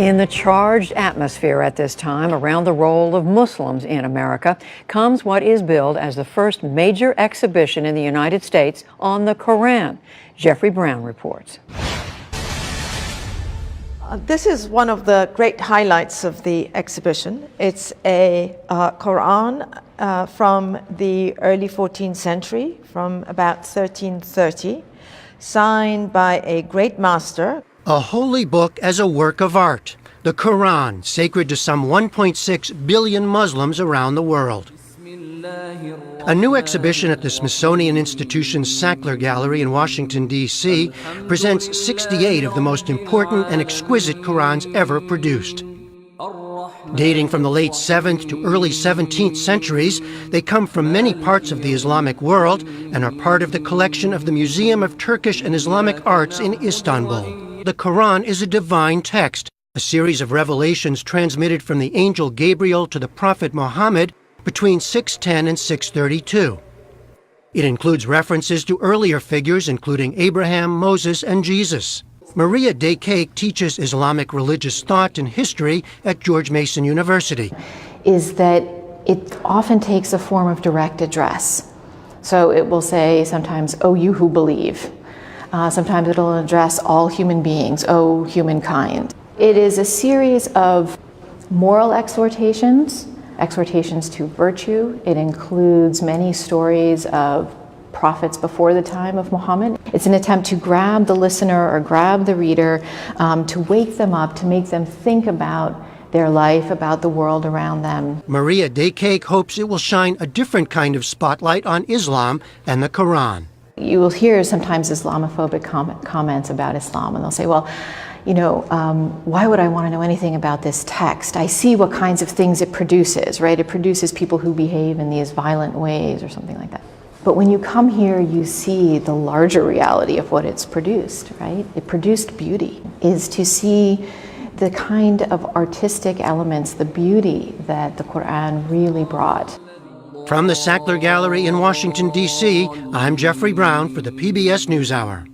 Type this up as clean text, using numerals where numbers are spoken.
In the charged atmosphere at this time around the role of Muslims in America comes what is billed as the first major exhibition in the United States on the Quran. Jeffrey Brown reports. This is one of the great highlights of the exhibition. It's a Quran from the early 14th century, from about 1330, signed by a great master. A holy book as a work of art. The Quran, sacred to some 1.6 billion Muslims around the world. A new exhibition at the Smithsonian Institution's Sackler Gallery in Washington, D.C. presents 68 of the most important and exquisite Qurans ever produced. Dating from the late 7th to early 17th centuries, they come from many parts of the Islamic world and are part of the collection of the Museum of Turkish and Islamic Arts in Istanbul. The Quran is a divine text, a series of revelations transmitted from the angel Gabriel to the prophet Muhammad between 610 and 632. It includes references to earlier figures including Abraham, Moses, and Jesus. Maria teaches Islamic religious thought and history at George Mason University. Is that it often takes a form of direct address. So it will say sometimes, "Oh, you who believe." Sometimes it'll address all human beings, "Oh, humankind." It is a series of moral exhortations, exhortations to virtue. It includes many stories of prophets before the time of Muhammad. It's an attempt to grab the listener or grab the reader, to wake them up, to make them think about their life, about the world around them. Maria hopes it will shine a different kind of spotlight on Islam and the Quran. You will hear sometimes Islamophobic comments about Islam, and they'll say, well, you know, why would I want to know anything about this text? I see what kinds of things it produces, right? It produces people who behave in these violent ways or something like that. But when you come here, you see the larger reality of what it's produced, right? It produced beauty, is to see the kind of artistic elements, the beauty that the Quran really brought. From the Sackler Gallery in Washington, D.C., I'm Jeffrey Brown for the PBS NewsHour.